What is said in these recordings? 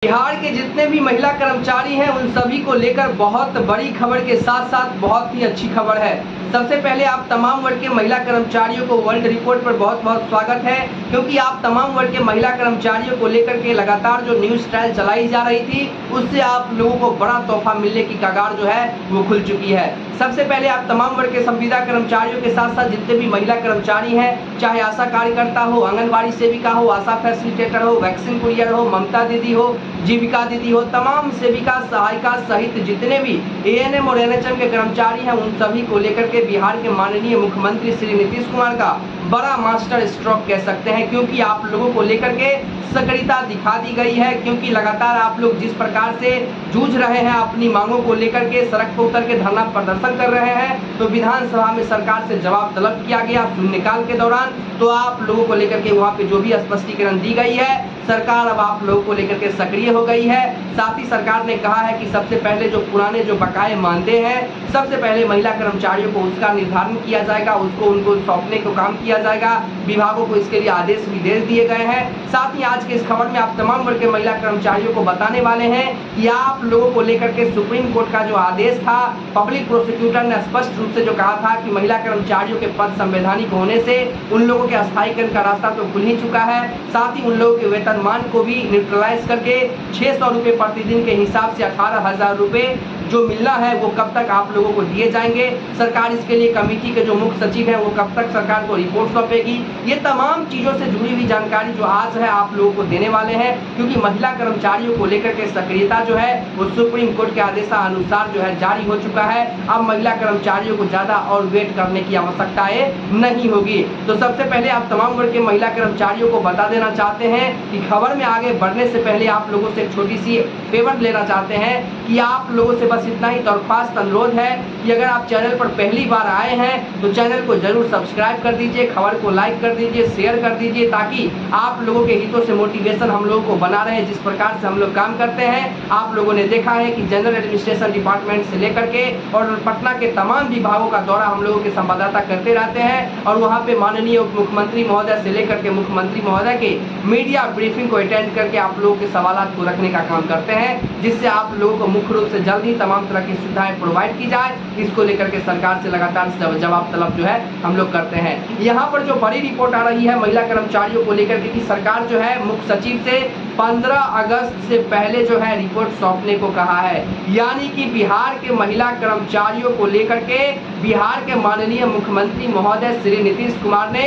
बिहार के जितने भी महिला कर्मचारी हैं उन सभी को लेकर बहुत बड़ी खबर के साथ साथ बहुत ही अच्छी खबर है। सबसे पहले आप तमाम वर्ग के महिला कर्मचारियों को वर्ल्ड रिपोर्ट पर बहुत बहुत स्वागत है, क्योंकि आप तमाम वर्ग के महिला कर्मचारियों को लेकर के लगातार जो न्यूज ट्रायल चलाई जा रही थी उससे आप लोगों को बड़ा तोहफा मिलने की कगार जो है वो खुल चुकी है। सबसे पहले आप तमाम वर्ग के संविदा कर्मचारियों के साथ साथ जितने भी महिला कर्मचारी हैं, चाहे आशा कार्यकर्ता हो, आंगनबाड़ी सेविका हो, आशा फैसिलिटेटर हो, वैक्सीन कुरियर हो, ममता दीदी हो, जीविका दीदी हो, तमाम सेविका सहायिका सहित जितने भी एएनएम और एनएचएम के कर्मचारी हैं उन सभी को लेकर के बिहार के माननीय मुख्यमंत्री श्री नीतीश कुमार का बड़ा मास्टर स्ट्रोक कह सकते हैं, क्योंकि आप लोगों को लेकर के सक्रियता दिखा दी गई है। क्योंकि लगातार आप लोग जिस प्रकार से जूझ रहे हैं, अपनी मांगों को लेकर के सड़क पर उतर के धरना प्रदर्शन कर रहे हैं, तो विधानसभा में सरकार से जवाब तलब किया गया शून्यकाल के दौरान। तो आप लोगों को लेकर के वहां पे जो भी स्पष्टीकरण दी गई है, सरकार अब आप लोगों को लेकर के सक्रिय हो गई है। साथ ही सरकार ने कहा है कि सबसे पहले जो पुराने जो बकाये मानदेय हैं, सबसे पहले महिला कर्मचारियों को उसका निर्धारण किया जाएगा, उसको उनको सौंपने को काम किया जाएगा। विभागों को इसके लिए आदेश भी दे दिए गए हैं। साथ ही आज के इस खबर में आप तमाम वर्ग के महिला कर्मचारियों को बताने वाले हैं कि आप लोगों को लेकर के सुप्रीम कोर्ट का जो आदेश था, पब्लिक प्रोसिक्यूटर ने स्पष्ट रूप से जो कहा था कि महिला कर्मचारियों के पद संवैधानिक होने से उन लोगों के स्थायीकरण का रास्ता तो खुल ही चुका है। साथ ही उन लोगों के वेतनमान को भी न्यूट्रलाइज करके 600 रुपये प्रतिदिन के हिसाब से 18,000 रुपये जो मिलना है वो कब तक आप लोगों को दिए जाएंगे। सरकार इसके लिए कमेटी के जो मुख्य सचिव हैं वो कब तक सरकार को रिपोर्ट सौंपेगी। ये तमाम चीजों से जुड़ी हुई जानकारी जो आज है आप लोगों को देने वाले हैं, क्योंकि महिला कर्मचारियों को लेकर के सक्रियता जो है वो सुप्रीम कोर्ट के आदेशानुसार जो है जारी हो चुका है। अब महिला कर्मचारियों को ज्यादा और वेट करने की आवश्यकता नहीं होगी। तो सबसे पहले आप तमाम वर्ग के महिला कर्मचारियों को बता देना चाहते हैं कि खबर में आगे बढ़ने से पहले आप लोगों से एक छोटी सी फेवर लेना चाहते हैं कि आप लोगों से बस इतना ही दरख्वास्त अनुरोध है कि अगर आप चैनल पर पहली बार आए हैं तो चैनल को जरूर सब्सक्राइब कर दीजिए, खबर को लाइक कर दीजिए, शेयर कर दीजिए, ताकि आप लोगों के हितों से मोटिवेशन हम लोगों को बना रहे। जिस प्रकार से हम लोग काम करते हैं, आप लोगों ने देखा है कि जनरल एडमिनिस्ट्रेशन डिपार्टमेंट से लेकर के और पटना के तमाम विभागों का दौरा हम लोगों के संवाददाता करते रहते हैं, और वहाँ पे माननीय उप मुख्यमंत्री महोदय से लेकर के मुख्यमंत्री महोदय के मीडिया ब्रीफिंग को अटेंड करके आप लोगों के सवालात को रखने का काम करते हैं, जिससे आप लोगों को मुख्य रूप से जल्द ही तमाम तरह की सुविधाएं प्रोवाइड की जाए। इसको लेकर के सरकार से लगातार जवाब तलब जो है हम लोग करते हैं। यहाँ पर जो बड़ी रिपोर्ट आ रही है महिला कर्मचारियों को लेकर के कि सरकार जो है मुख्य सचिव से 15 अगस्त से पहले जो है रिपोर्ट सौंपने को कहा है। यानी कि बिहार के महिला कर्मचारियों को लेकर के बिहार के माननीय मुख्यमंत्री महोदय श्री नीतीश कुमार ने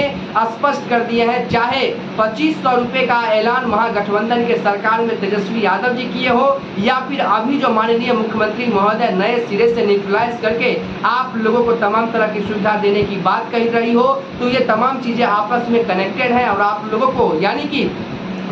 स्पष्ट कर दिए हैं, चाहे 2500 रुपए का ऐलान महागठबंधन के सरकार में तेजस्वी यादव जी किए हो, या फिर अभी जो माननीय मुख्यमंत्री महोदय नए सिरे से न्यूट्रलाइज करके आप लोगों को तमाम तरह की सुविधा देने की बात कही रही हो, तो ये तमाम चीजें आपस में कनेक्टेड है। और आप लोगों को यानी कि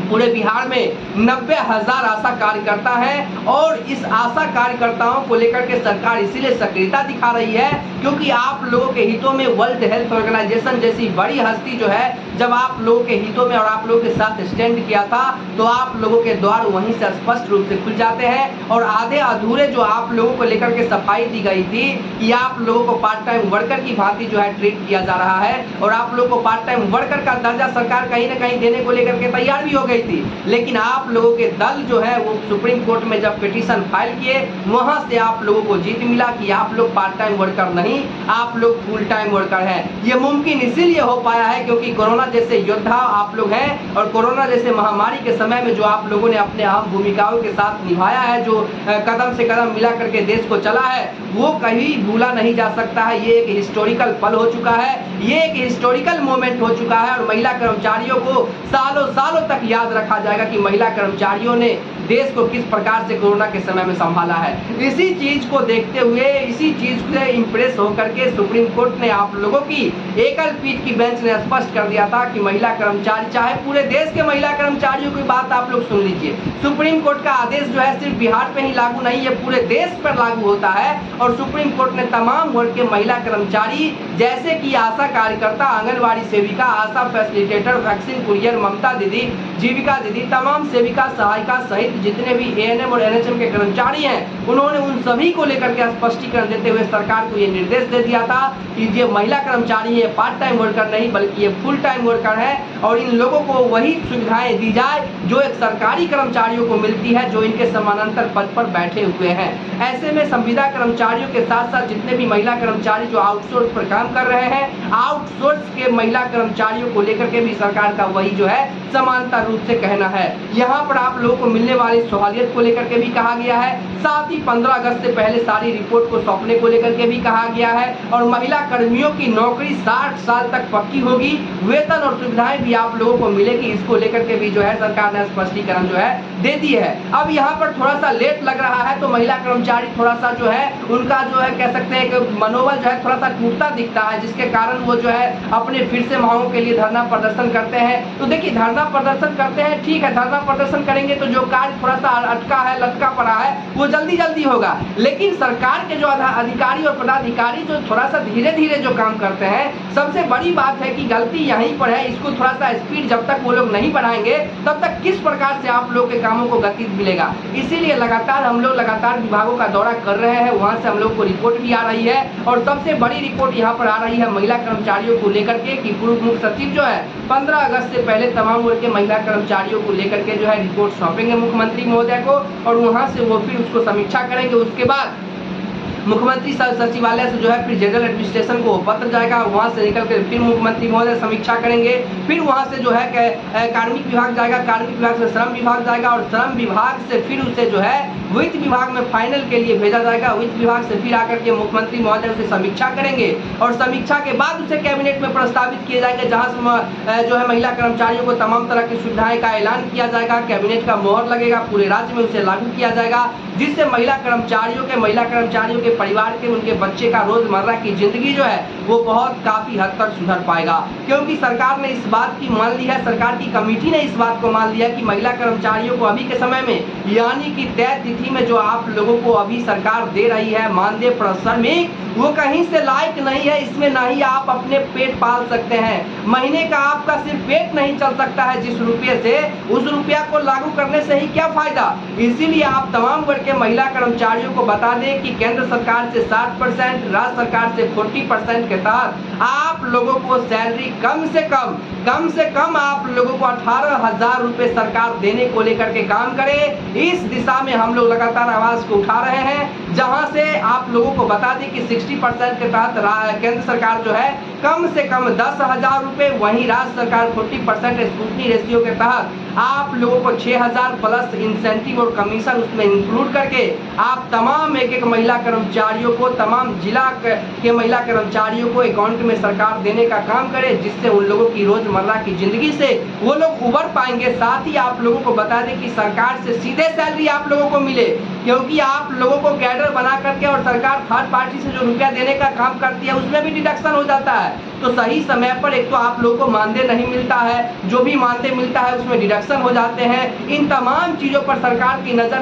पूरे बिहार में 90,000 आशा कार्यकर्ता हैं, और इस आशा कार्यकर्ताओं को लेकर के सरकार इसीलिए सक्रियता दिखा रही है क्योंकि आप लोगों के हितों में वर्ल्ड हेल्थ ऑर्गेनाइजेशन जैसी बड़ी हस्ती जो है जब आप लोगों के हितों में और आप लोगों के साथ स्टैंड किया था, तो आप लोगों के द्वार वहीं से स्पष्ट रूप से खुल जाते हैं। और आधे अधूरे जो आप लोगों को लेकर के सफाई दी गई थी कि आप लोगों को पार्ट टाइम वर्कर की भांति जो है ट्रीट किया जा रहा है, और आप लोगों को पार्ट टाइम वर्कर का दर्जा सरकार कहीं ना कहीं देने को लेकर के तैयार भी हो गई थी, लेकिन आप लोगों के दल जो है वो सुप्रीम कोर्ट में जब पिटीशन फाइल किए, वहां से आप लोगों को जीत मिला कि आप लोग पार्ट टाइम वर्कर नहीं, आप लोग फुल टाइम वर्कर हैं। ये मुमकिन इसीलिए हो पाया है क्योंकि कोरोना जैसे योद्धा आप लोग हैं, और कोरोना जैसे महामारी के समय में जो आप लोगों ने अपने अहम भूमिकाओं के साथ निभाया है, जो कदम से कदम मिला करके देश को चला है, वो कहीं भूला नहीं जा सकता है। ये एक हिस्टोरिकल पल हो चुका है, ये एक हिस्टोरिकल मोमेंट हो चुका है, और महिला कर्मचारियों को सालों सालों तक याद रखा जाएगा कि महिला कर्मचारियों ने देश को किस प्रकार से कोरोना के समय में संभाला है। इसी चीज को देखते हुए, इसी चीज से इंप्रेस होकर के सुप्रीम कोर्ट ने आप लोगों की एकल पीठ की बेंच ने स्पष्ट कर दिया था कि महिला कर्मचारी, चाहे पूरे देश के महिला कर्मचारियों की बात आप लोग सुन लीजिए, सुप्रीम कोर्ट का आदेश जो है सिर्फ बिहार पे ही लागू नहीं है, पूरे देश पर लागू होता है। और सुप्रीम कोर्ट ने तमाम वर्ग के महिला कर्मचारी जैसे कि आशा कार्यकर्ता, आंगनबाड़ी सेविका, आशा फैसिलिटेटर, वैक्सीन कुरियर, ममता दीदी, जीविका दीदी, तमाम सेविका सहायिका सहित जितने भी एएनएम और एनएचएम के कर्मचारी हैं, उन्होंने उन सभी को लेकर के स्पष्टीकरण देते हुए सरकार को ये निर्देश दे दिया था कि कि ये महिला कर्मचारी है पार्ट टाइम वर्कर नहीं बल्कि ये फुल टाइम वर्कर है और इन लोगों को वही सुविधाएं दी जाए जो एक सरकारी कर्मचारियों को मिलती है जो इनके समानांतर पद पर बैठे हुए हैं। ऐसे में संविदा कर्मचारियों के साथ साथ जितने भी महिला कर्मचारी जो आउटसोर्स पर काम कर रहे हैं, आउटसोर्स के महिला कर्मचारियों को लेकर के भी सरकार का वही जो है समानता रूप से कहना है। यहाँ पर आप लोगों को मिलने वाली सहूलियत को लेकर के भी कहा गया है, साथ ही 15 अगस्त से पहले सारी रिपोर्ट को सौंपने को लेकर के भी कहा गया है और महिला कर्मियों की नौकरी 60 साल तक पक्की होगी, वेतन और सुविधाएं भी आप लोगों को मिलेगी। इसको लेकर के भी जो है सरकार ने स्पष्टीकरण जो है दे दी है। अब यहाँ पर थोड़ा सा लेट लग रहा है तो महिला कर्मचारी थोड़ा सा जो है उनका जो है कह सकते हैं कि मनोबल जो है थोड़ा सा टूटता दिखता है, जिसके कारण वो जो है अपने फिर से मांगों के लिए धरना प्रदर्शन करते हैं। तो देखिए धरना प्रदर्शन करते हैं, ठीक है, धरना प्रदर्शन करेंगे तो जो कार्य थोड़ा सा अटका है लटका पड़ा है वो जल्दी होगा, लेकिन सरकार के जो अधिकारी और पदाधिकारी जो थोड़ा सा धीरे जो काम करते हैं, सबसे बड़ी बात है कि गलती यहीं पर है। इसको थोड़ा सा स्पीड जब तक वो लोग नहीं बढ़ाएंगे तब तक किस प्रकार से आप लोग के कामों को गति मिलेगा। इसीलिए हम लोग लगातार विभागों का दौरा कर रहे हैं, वहां से हम लोग को रिपोर्ट भी आ रही है और सबसे बड़ी रिपोर्ट यहाँ पर आ रही है महिला कर्मचारियों को लेकर के कि पूर्व मुख्य सचिव जो है 15 अगस्त से पहले तमाम वर्ग के महिला कर्मचारियों को लेकर के जो है रिपोर्ट सौंपेंगे मुख्यमंत्री महोदय को और वहां से वो फिर उसको समीक्षा करेंगे। उसके बाद मुख्यमंत्री सचिवालय से जो है फिर जनरल एडमिनिस्ट्रेशन को पत्र जाएगा, वहां से निकल कर फिर मुख्यमंत्री महोदय समीक्षा करेंगे, फिर वहां से जो है कार्मिक विभाग जाएगा, कार्मिक विभाग से श्रम विभाग जाएगा और श्रम विभाग से फिर उसे जो है वित्त विभाग में फाइनल के लिए भेजा जाएगा। वित्त विभाग से फिर आकर के मुख्यमंत्री महोदय उसे समीक्षा करेंगे और समीक्षा के बाद उसे कैबिनेट में प्रस्तावित किए जाएंगे, जहां जो है महिला कर्मचारियों को तमाम तरह की सुविधाएं का ऐलान किया जाएगा, कैबिनेट का मोहर लगेगा, पूरे राज्य में उसे लागू किया जाएगा, जिससे महिला कर्मचारियों के परिवार के उनके बच्चे का रोजमर्रा की जिंदगी जो है वो बहुत काफी हद तक सुधर पाएगा। क्योंकि सरकार ने इस बात की मान ली है, सरकार की कमेटी ने इस बात को मान लिया कि महिला कर्मचारियों को अभी के समय में यानी कि तय तिथि में जो आप लोगों को अभी सरकार दे रही है मानदेय श्रमिक, वो कहीं से लायक नहीं है। इसमें ना ही आप अपने पेट पाल सकते हैं, महीने का आपका सिर्फ पेट नहीं चल सकता है जिस रुपये से, उस रुपया को लागू करने से ही क्या फायदा। इसीलिए आप तमाम वर्ग के महिला कर्मचारियों को बता दें कि केंद्र सरकार से 60%, राज्य सरकार से 40% के तहत आप लोगों को सैलरी कम से कम आप लोगों को 18,000 रुपए सरकार देने को लेकर के काम करे। इस दिशा में हम लोग लगातार आवाज को उठा रहे हैं, जहां से आप लोगों को बता दें कि 60% के तहत केंद्र सरकार जो है कम से कम 10,000 रुपए, वहीं राज्य सरकार 40% स्क्रूटनी रेशियो के तहत आप लोगों को 6,000 प्लस इंसेंटिव और कमीशन उसमें इंक्लूड करके आप तमाम एक महिला कर्मचारियों को, तमाम जिला के महिला कर्मचारियों को अकाउंट में सरकार देने का काम करे, जिससे उन लोगों की रोजमर्रा की जिंदगी से वो लोग उबर पाएंगे। साथ ही आप लोगों को बता दें कि सरकार से सीधे सैलरी आप लोगों को मिले, क्योंकि आप लोगों को कैडर बना करके और सरकार थर्ड पार्टी से जो रुपया देने का काम करती है उसमें भी डिडक्शन हो जाता है। तो सही समय पर एक तो आप लोगों को मानदेय नहीं मिलता है, जो भी मानदेय मिलता है उसमें डिडक्शन हो जाते हैं। इन तमाम चीजों पर सरकार की नजर है।